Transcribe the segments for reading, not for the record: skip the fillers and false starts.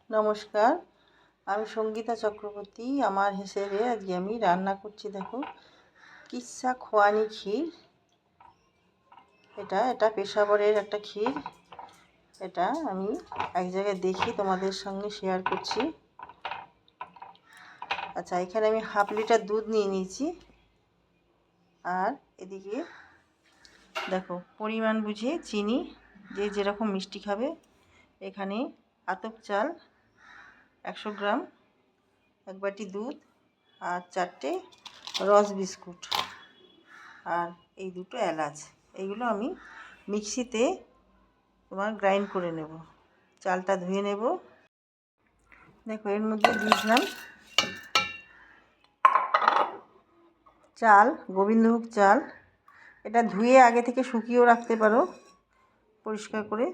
নমস্কার, আমি সঙ্গীতা চক্রবর্তী। আমার হিসেবে আজকে আমি রান্না করছি। দেখো, কিসা খোয়ানি ক্ষীর। এটা পেশাবরের একটা ক্ষীর। এটা আমি এক জায়গায় দেখি তোমাদের সঙ্গে শেয়ার করছি। আচ্ছা, এখানে আমি হাফ লিটার দুধ নিয়ে নিয়েছি। আর এদিকে দেখো, পরিমাণ বুঝে চিনি, যে যেরকম মিষ্টি খাবে। এখানে আতপ চাল 100 গ্রাম, এক বাটি দুধ, আর 4টে রস বিস্কুট, আর এই 2টো এলাচ। এইগুলো আমি মিক্সিতে গ্রাইন্ড করে নেব। চালটা ধুয়ে নেব। দেখো, এর মধ্যে দিয়ে দিলাম চাল, গোবিন্দভোগ চাল। এটা ধুয়ে আগে থেকে শুকিয়েও রাখতে পারো পরিষ্কার করে।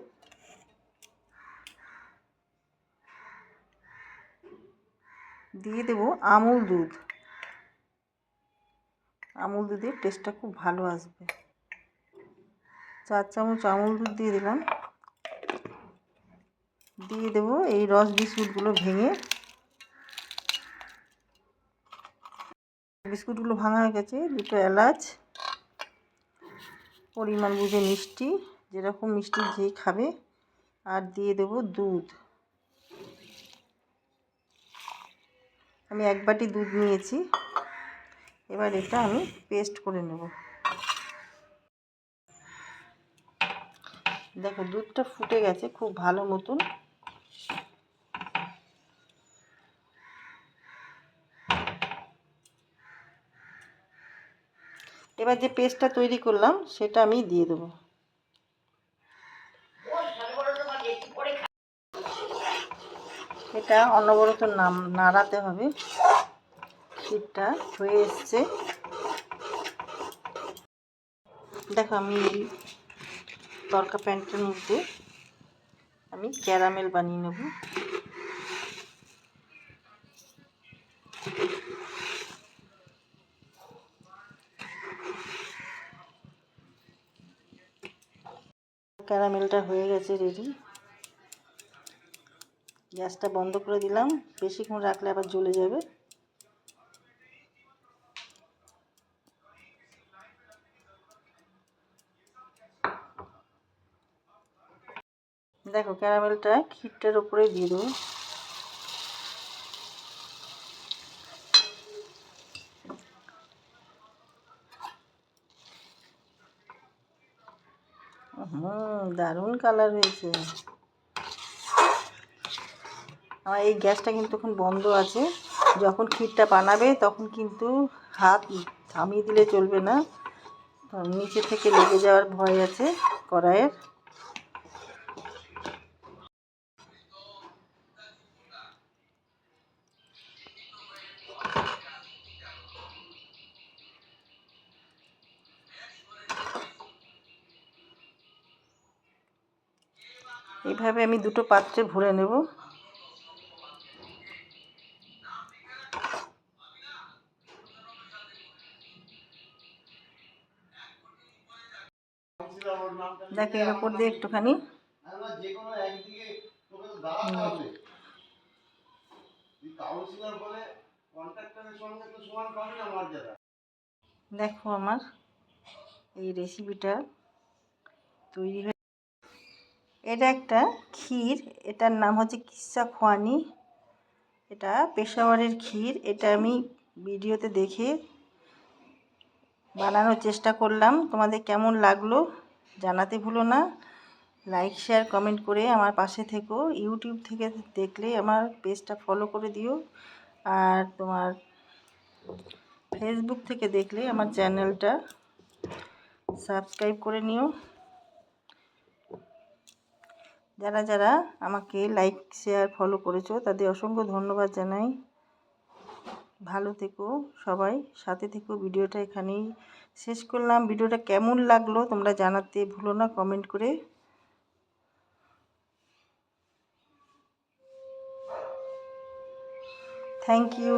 দিয়ে দেব আমুল দুধ। আমুল দুধের টেস্টটা খুব ভালো আসবে। 4 চামচ আমুল দুধ দিয়ে দিলাম। দিয়ে দেব এই রস বিস্কুটগুলো ভেঙে। বিস্কুটগুলো ভাঙা হয়ে গেছে। 2টো এলাচ, পরিমাণ বুঝে মিষ্টি, যেরকম মিষ্টি যে খাবে। আর দিয়ে দেব দুধ। আমি 1 বাটি দুধ নিয়েছি। এবার এটা আমি পেস্ট করে নেব। দেখো, দুধটা ফুটে গেছে খুব ভালো মতন। এবার যে পেস্টটা তৈরি করলাম সেটা আমি দিয়ে দেবো। এটা অনবরত নাড়াতে হবে। ক্ষীরটা হয়ে এসছে। দেখো, আমি এই তরকা প্যানটার মধ্যে আমি ক্যারামেল বানিয়ে নেব। ক্যারামেলটা হয়ে গেছে, রেডি। গ্যাসটা বন্ধ করে দিলাম। বেশিক্ষণ রাখলে আবার জ্বলে যাবে। দেখো, ক্যারামেলটা ক্ষীরটার উপরে দিয়ে দেবো। দারুণ কালার হয়েছে। আমার এই গ্যাসটা কিন্তু এখন বন্ধ আছে। যখন ক্ষীরটা বানাবে তখন কিন্তু হাত থামিয়ে দিলে চলবে না, নিচে থেকে লেগে যাওয়ার ভয় আছে কড়াইয়ের। এইভাবে আমি 2টো পাত্রে ভরে নেব। দেখো, এর উপর দিয়ে একটুখানি দেখো, আমার এই রেসিপিটা তৈরি হয়ে। এটা একটা ক্ষীর। এটার নাম হচ্ছে কিসা খোয়ানি। এটা পেশাওয়ারের ক্ষীর। এটা আমি ভিডিওতে দেখে বানানোর চেষ্টা করলাম। তোমাদের কেমন লাগলো জানাতে ভুলো না। লাইক, শেয়ার, কমেন্ট করে আমার পাশে থেকো। ইউটিউব থেকে দেখলে আমার পেজটা ফলো করে দিও। আর তোমার ফেসবুক থেকে দেখলে আমার চ্যানেলটা সাবস্ক্রাইব করে নিও। যারা যারা আমাকে লাইক, শেয়ার, ফলো করেছো তাদের অসংখ্য ধন্যবাদ জানাই। ভালো থেকো সবাই, সাথে থেকো। ভিডিওটা এখানেই শেষ করলাম। ভিডিওটা কেমন লাগলো তোমরা জানাতে ভুলো না কমেন্ট করে। Thank you.